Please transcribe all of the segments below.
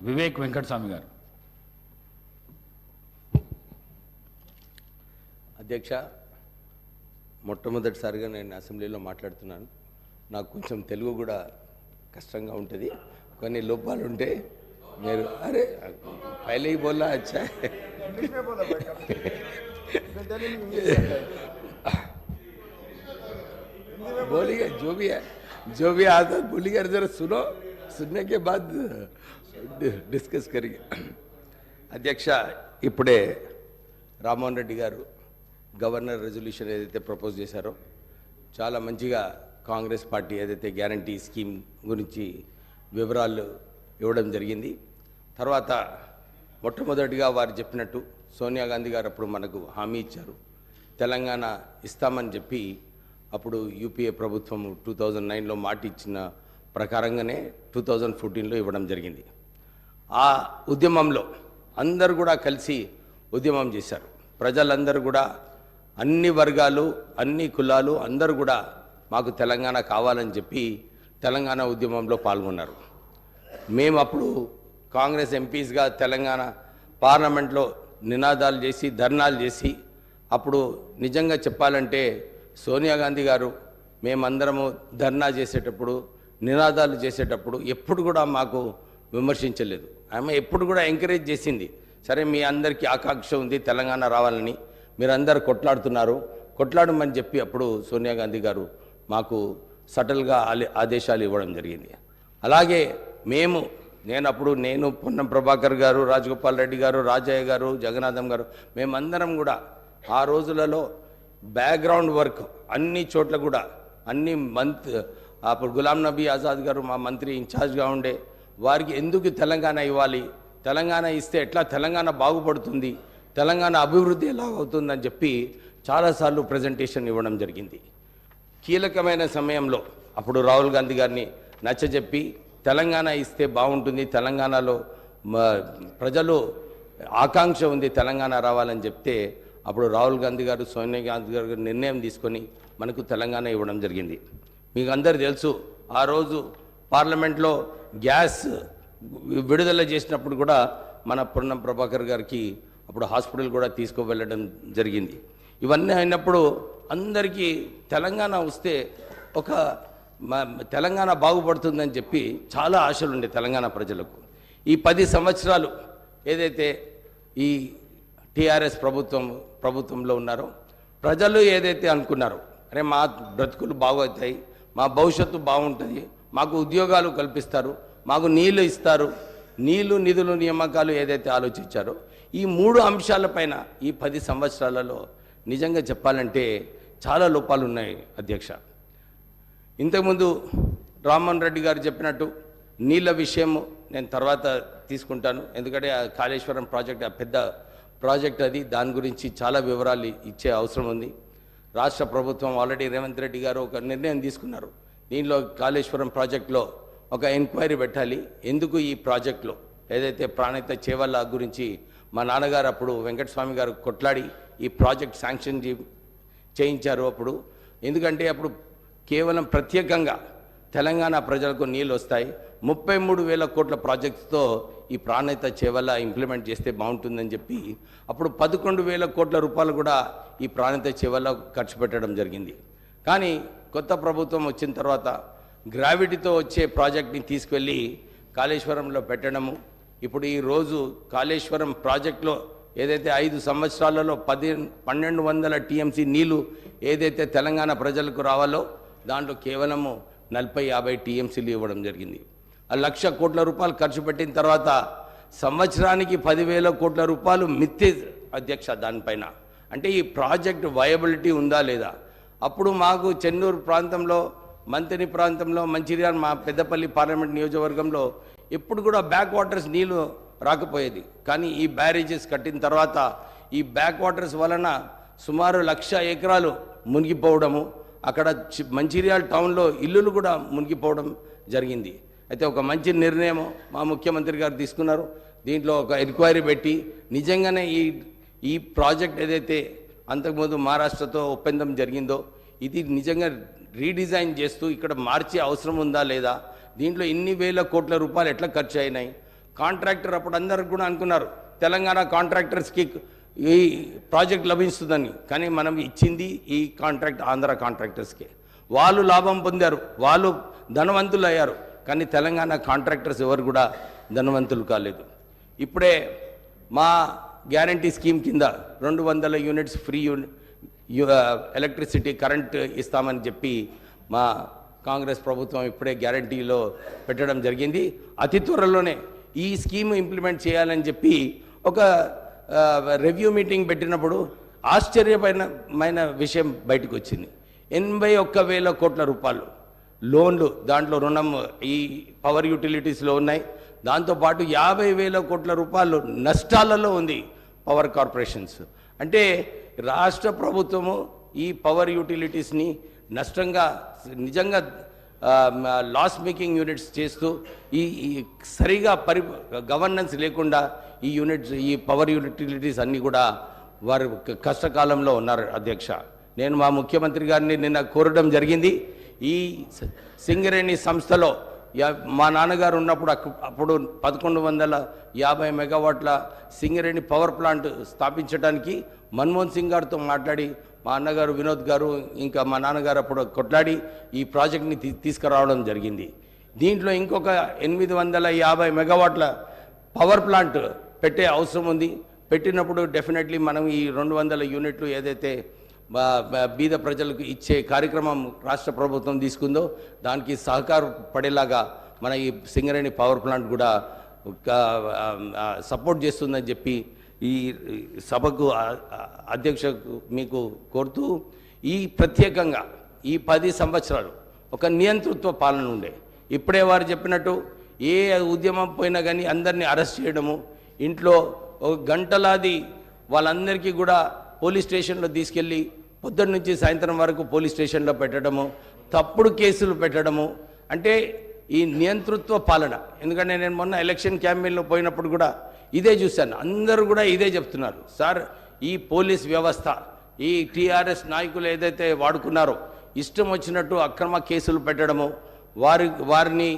వివేక్ వెంకటస్వామి గారు. అధ్యక్ష, మొట్టమొదటిసారిగా నేను అసెంబ్లీలో మాట్లాడుతున్నాను. నాకు కొంచెం తెలుగు కూడా కష్టంగా ఉంటుంది, కొన్ని లోపాలు ఉంటే మీరు అరే పहले ही बोला अच्छा है बोलिए जो भी आता बोलिए, जरा सुनो, सुनने के बाद डिस्कस करिए. అధ్యక్ష, ఇప్పుడే రామ్మోహన్ రెడ్డి గారు గవర్నర్ రెజల్యూషన్ ఏదైతే ప్రపోజ్ చేశారో చాలా మంచిగా కాంగ్రెస్ పార్టీ ఏదైతే గ్యారంటీ స్కీమ్ గురించి వివరాలు ఇవ్వడం జరిగింది. తర్వాత మొట్టమొదటిగా వారు చెప్పినట్టు సోనియా గాంధీ గారు అప్పుడు మనకు హామీ ఇచ్చారు, తెలంగాణ ఇస్తామని చెప్పి అప్పుడు యూపీఏ ప్రభుత్వం 2009లో మాట ఇచ్చిన ప్రకారంగానే 2014లో ఇవ్వడం జరిగింది. ఆ ఉద్యమంలో అందరూ కూడా కలిసి ఉద్యమం చేశారు. ప్రజలందరూ కూడా అన్ని వర్గాలు అన్ని కులాలు అందరూ కూడా మాకు తెలంగాణ కావాలని చెప్పి తెలంగాణ ఉద్యమంలో పాల్గొన్నారు. మేము అప్పుడు కాంగ్రెస్ ఎంపీస్గా తెలంగాణ పార్లమెంట్లో నినాదాలు చేసి ధర్నాలు చేసి, అప్పుడు నిజంగా చెప్పాలంటే సోనియా గాంధీ గారు మేమందరము ధర్నా చేసేటప్పుడు నినాదాలు చేసేటప్పుడు ఎప్పుడు కూడా మాకు విమర్శించలేదు. ఆమె ఎప్పుడు కూడా ఎంకరేజ్ చేసింది, సరే మీ అందరికీ ఆకాంక్ష ఉంది తెలంగాణ రావాలని, మీరందరూ కొట్లాడుతున్నారు, కొట్లాడమని చెప్పి అప్పుడు సోనియా గాంధీ గారు మాకు సటల్గా ఆదేశాలు ఇవ్వడం జరిగింది. అలాగే నేను పొన్నం ప్రభాకర్ గారు, రాజగోపాల్ రెడ్డి గారు, రాజయ్య గారు, జగన్నాథం గారు, మేమందరం కూడా ఆ రోజులలో బ్యాక్గ్రౌండ్ వర్క్ అన్ని చోట్ల కూడా అన్ని అప్పుడు గులాం నబీ ఆజాద్ గారు మా మంత్రి ఇన్ఛార్జ్గా ఉండే, వారికి ఎందుకు తెలంగాణ ఇవ్వాలి, తెలంగాణ ఇస్తే ఎట్లా తెలంగాణ బాగుపడుతుంది, తెలంగాణ అభివృద్ధి ఎలా అవుతుందని చెప్పి చాలాసార్లు ప్రజెంటేషన్ ఇవ్వడం జరిగింది. కీలకమైన సమయంలో అప్పుడు రాహుల్ గాంధీ గారిని నచ్చజెప్పి తెలంగాణ ఇస్తే బాగుంటుంది, తెలంగాణలో ప్రజలు ఆకాంక్ష ఉంది తెలంగాణ రావాలని చెప్తే అప్పుడు రాహుల్ గాంధీ గారు సోనియా గాంధీ గారు నిర్ణయం తీసుకొని మనకు తెలంగాణ ఇవ్వడం జరిగింది. మీకు అందరు తెలుసు, ఆ రోజు పార్లమెంట్లో గ్యాస్ విడుదల చేసినప్పుడు కూడా మన పొన్నం ప్రభాకర్ గారికి అప్పుడు హాస్పిటల్ కూడా తీసుకువెళ్ళడం జరిగింది. ఇవన్నీ అయినప్పుడు అందరికీ తెలంగాణ వస్తే ఒక తెలంగాణ బాగుపడుతుందని చెప్పి చాలా ఆశలు ఉండే తెలంగాణ ప్రజలకు. ఈ 10 సంవత్సరాలు ఏదైతే ఈ టీఆర్ఎస్ ప్రభుత్వంలో ఉన్నారో ప్రజలు ఏదైతే అనుకున్నారో, అరే మా బ్రతుకులు బాగవుతాయి, మా భవిష్యత్తు బాగుంటుంది, మాకు ఉద్యోగాలు కల్పిస్తారు, మాకు నీళ్లు ఇస్తారు, నీళ్లు నిధులు నియామకాలు ఏదైతే ఆలోచించారో ఈ 3 అంశాలపైన ఈ 10 సంవత్సరాలలో నిజంగా చెప్పాలంటే చాలా లోపాలు ఉన్నాయి అధ్యక్ష. ఇంతకుముందు రామ్మోహన్ రెడ్డి గారు చెప్పినట్టు నీళ్ళ విషయం నేను తర్వాత తీసుకుంటాను, ఎందుకంటే ఆ కాళేశ్వరం ప్రాజెక్ట్ ఆ పెద్ద ప్రాజెక్ట్ అది, దాని గురించి చాలా వివరాలు ఇచ్చే అవసరం ఉంది. రాష్ట్ర ప్రభుత్వం ఆల్రెడీ రేవంత్ రెడ్డి గారు ఒక నిర్ణయం తీసుకున్నారు, దీనిలో కాళేశ్వరం ప్రాజెక్టులో ఒక ఎంక్వైరీ పెట్టాలి. ఎందుకు ఈ ప్రాజెక్టులో ఏదైతే ప్రాణహిత చేవల్ల గురించి మా నాన్నగారు అప్పుడు వెంకటస్వామి గారు కొట్లాడి ఈ ప్రాజెక్ట్ శాంక్షన్ చేయించారు అప్పుడు. ఎందుకంటే అప్పుడు కేవలం ప్రత్యేకంగా తెలంగాణ ప్రజలకు నీళ్ళు వస్తాయి, 33,000 కోట్ల ప్రాజెక్ట్స్తో ఈ ప్రాణహిత చేవల్ల ఇంప్లిమెంట్ చేస్తే బాగుంటుందని చెప్పి అప్పుడు 11,000 కోట్ల రూపాయలు కూడా ఈ ప్రాణహిత చేవల్ల ఖర్చు పెట్టడం జరిగింది. కానీ కొత్త ప్రభుత్వం వచ్చిన తర్వాత గ్రావిటీతో వచ్చే ప్రాజెక్ట్ని తీసుకెళ్ళి కాళేశ్వరంలో పెట్టడము, ఇప్పుడు ఈరోజు కాళేశ్వరం ప్రాజెక్టులో ఏదైతే 5 సంవత్సరాలలో 1,200 టీఎంసీ నీళ్లు ఏదైతే తెలంగాణ ప్రజలకు రావాలో దాంట్లో కేవలము 40-50 టీఎంసీలు ఇవ్వడం జరిగింది. 1,00,000 కోట్ల రూపాయలు ఖర్చు పెట్టిన తర్వాత సంవత్సరానికి 10,000 కోట్ల రూపాయలు మిత్తి అధ్యక్ష దానిపైన. అంటే ఈ ప్రాజెక్ట్ వయబిలిటీ ఉందా లేదా? అప్పుడు మాకు చెన్నూరు ప్రాంతంలో, మంతిని ప్రాంతంలో, మంచిర్యాల మా పెద్దపల్లి పార్లమెంట్ నియోజకవర్గంలో ఎప్పుడు కూడా బ్యాక్ వాటర్స్ నీళ్లు రాకపోయేది. కానీ ఈ బ్యారేజెస్ కట్టిన తర్వాత ఈ బ్యాక్ వాటర్స్ వలన సుమారు 1,00,000 ఎకరాలు మునిగిపోవడము, అక్కడ మంచిర్యాల టౌన్లో ఇల్లులు కూడా మునిగిపోవడం జరిగింది. అయితే ఒక మంచి నిర్ణయం మా ముఖ్యమంత్రి గారు తీసుకున్నారు, దీంట్లో ఒక ఎంక్వైరీ పెట్టి నిజంగానే ఈ ప్రాజెక్ట్ ఏదైతే అంతకుముందు మహారాష్ట్రతో ఒప్పందం జరిగిందో ఇది నిజంగా రీడిజైన్ చేస్తూ ఇక్కడ మార్చే అవసరం ఉందా లేదా, దీంట్లో ఇన్ని వేల కోట్ల రూపాయలు ఎట్లా ఖర్చు అయినాయి, కాంట్రాక్టర్ అప్పుడు అందరూ కూడా అనుకున్నారు తెలంగాణ కాంట్రాక్టర్స్కి ఈ ప్రాజెక్ట్ లభిస్తుందని, కానీ మనం ఇచ్చింది ఈ కాంట్రాక్ట్ ఆంధ్ర కాంట్రాక్టర్స్కే. వాళ్ళు లాభం పొందారు, వాళ్ళు ధనవంతులు అయ్యారు, కానీ తెలంగాణ కాంట్రాక్టర్స్ ఎవరు కూడా ధనవంతులు కాలేదు. ఇప్పుడే మా గ్యారంటీ స్కీమ్ కింద 200 యూనిట్స్ ఫ్రీ ఎలక్ట్రిసిటీ కరెంట్ ఇస్తామని చెప్పి మా కాంగ్రెస్ ప్రభుత్వం ఇప్పుడే గ్యారంటీలో పెట్టడం జరిగింది. అతి త్వరలోనే ఈ స్కీమ్ ఇంప్లిమెంట్ చేయాలని చెప్పి ఒక రివ్యూ మీటింగ్ పెట్టినప్పుడు ఆశ్చర్యమైన విషయం బయటకు వచ్చింది. 81,000 కోట్ల రూపాయలు లోన్లు, దాంట్లో రుణం ఈ పవర్ యూటిలిటీస్లో ఉన్నాయి. దాంతోపాటు 50,000 కోట్ల రూపాయలు నష్టాలలో ఉంది పవర్ కార్పొరేషన్స్. అంటే రాష్ట్ర ప్రభుత్వము ఈ పవర్ యూటిలిటీస్ని నష్టంగా నిజంగా లాస్ మేకింగ్ యూనిట్స్ చేస్తూ ఈ సరిగా గవర్నెన్స్ లేకుండా ఈ పవర్ యూటిలిటీస్ అన్నీ కూడా వారు కష్టకాలంలో ఉన్నారు. అధ్యక్ష, నేను మా ముఖ్యమంత్రి గారిని నిన్న కోరడం జరిగింది. ఈ సింగరేణి సంస్థలో మా నాన్నగారు ఉన్నప్పుడు అప్పుడు 1150 మెగావాట్ల సింగరేణి పవర్ ప్లాంట్ స్థాపించడానికి మన్మోహన్ సింగ్ గారితో మాట్లాడి మా అన్నగారు వినోద్ గారు ఇంకా మా నాన్నగారు అప్పుడు కొట్లాడి ఈ ప్రాజెక్ట్ని తీసుకురావడం జరిగింది. దీంట్లో ఇంకొక 850 మెగావాట్ల పవర్ ప్లాంట్ పెట్టే అవసరం ఉంది. పెట్టినప్పుడు డెఫినెట్లీ మనం ఈ 200 యూనిట్లు ఏదైతే బీద ప్రజలకు ఇచ్చే కార్యక్రమం రాష్ట్ర ప్రభుత్వం తీసుకుందో దానికి సహకారపడేలాగా మన ఈ సింగరేణి పవర్ ప్లాంట్ కూడా సపోర్ట్ చేస్తుందని చెప్పి ఈ సభకు అధ్యక్షకు మీకు కోరుతూ, ఈ ప్రత్యేకంగా ఈ 10 సంవత్సరాలు ఒక నియంతృత్వ పాలన ఉండే. ఇప్పుడే వారు చెప్పినట్టు ఏ ఉద్యమం పోయినా కానీ అందరినీ అరెస్ట్ చేయడము, ఇంట్లో ఒక గంటలాది వాళ్ళందరికీ కూడా పోలీస్ స్టేషన్లో తీసుకెళ్ళి పొద్దున్న నుంచి సాయంత్రం వరకు పోలీస్ స్టేషన్లో పెట్టడము, తప్పుడు కేసులు పెట్టడము, అంటే ఈ నియంతృత్వ పాలన. ఎందుకంటే నేను మొన్న ఎలక్షన్ క్యాంపెయిన్లో పోయినప్పుడు కూడా ఇదే చూశాను. అందరూ కూడా ఇదే చెప్తున్నారు, సార్ ఈ పోలీస్ వ్యవస్థ ఈ టీఆర్ఎస్ నాయకులు ఏదైతే వాడుకున్నారో ఇష్టం వచ్చినట్టు అక్రమ కేసులు పెట్టడము, వారిని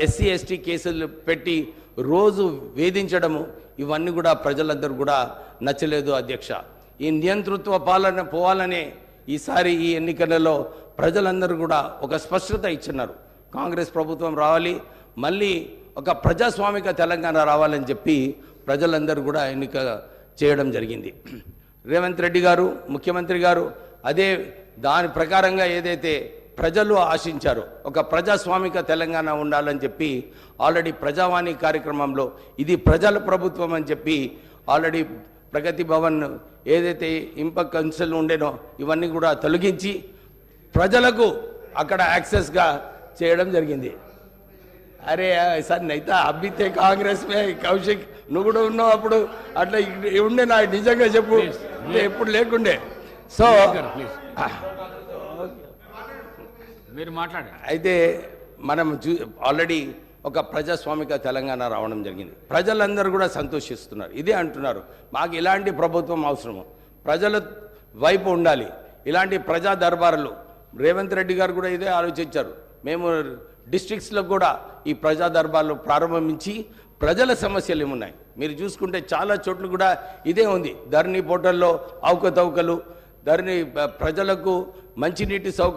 ఎస్సీ ఎస్టీ కేసులు పెట్టి రోజు వేధించడము, ఇవన్నీ కూడా ప్రజలందరూ కూడా నచ్చలేదు. అధ్యక్ష, ఈ నియంతృత్వ పాలన పోవాలనే ఈసారి ఈ ఎన్నికలలో ప్రజలందరూ కూడా ఒక స్పష్టత ఇచ్చినారు. కాంగ్రెస్ ప్రభుత్వం రావాలి, మళ్ళీ ఒక ప్రజాస్వామిక తెలంగాణ రావాలని చెప్పి ప్రజలందరూ కూడా ఎన్నిక చేయడం జరిగింది. రేవంత్ రెడ్డి గారు ముఖ్యమంత్రి గారు అదే దాని ప్రకారంగా ఏదైతే ప్రజలు ఆశించారో ఒక ప్రజాస్వామిక తెలంగాణ ఉండాలని చెప్పి ఆల్రెడీ ప్రజావాణి కార్యక్రమంలో ఇది ప్రజల ప్రభుత్వం అని చెప్పి ఆల్రెడీ ప్రగతి భవన్ ఏదైతే ఇంపక్ కౌన్సిల్ ఉండేనో ఇవన్నీ కూడా తొలగించి ప్రజలకు అక్కడ యాక్సెస్గా చేయడం జరిగింది. అరే సార్ నైతే అబ్బితే కాంగ్రెస్ కౌశిక్ నువ్వు కూడా ఉన్నావు అప్పుడు, అట్లా ఉండే నా నిజంగా చెప్పు, ఎప్పుడు లేకుండే. సో మీరు మాట్లాడే అయితే మనం ఆల్రెడీ ఒక ప్రజాస్వామిక తెలంగాణ రావడం జరిగింది. ప్రజలందరూ కూడా సంతోషిస్తున్నారు, ఇదే అంటున్నారు, మాకు ఇలాంటి ప్రభుత్వం అవసరము, ప్రజల వైపు ఉండాలి, ఇలాంటి ప్రజా దర్బారులు. రేవంత్ రెడ్డి గారు కూడా ఇదే ఆలోచించారు. మేము డిస్ట్రిక్ట్స్లో కూడా ఈ ప్రజా దర్బార్లు ప్రారంభించి ప్రజల సమస్యలు ఏమున్నాయి మీరు చూసుకుంటే చాలా చోట్ల కూడా ఇదే ఉంది. ధరణి పోర్టల్లో అవకతవకలు, ధరణి ప్రజలకు మంచినీటి సౌకర్యం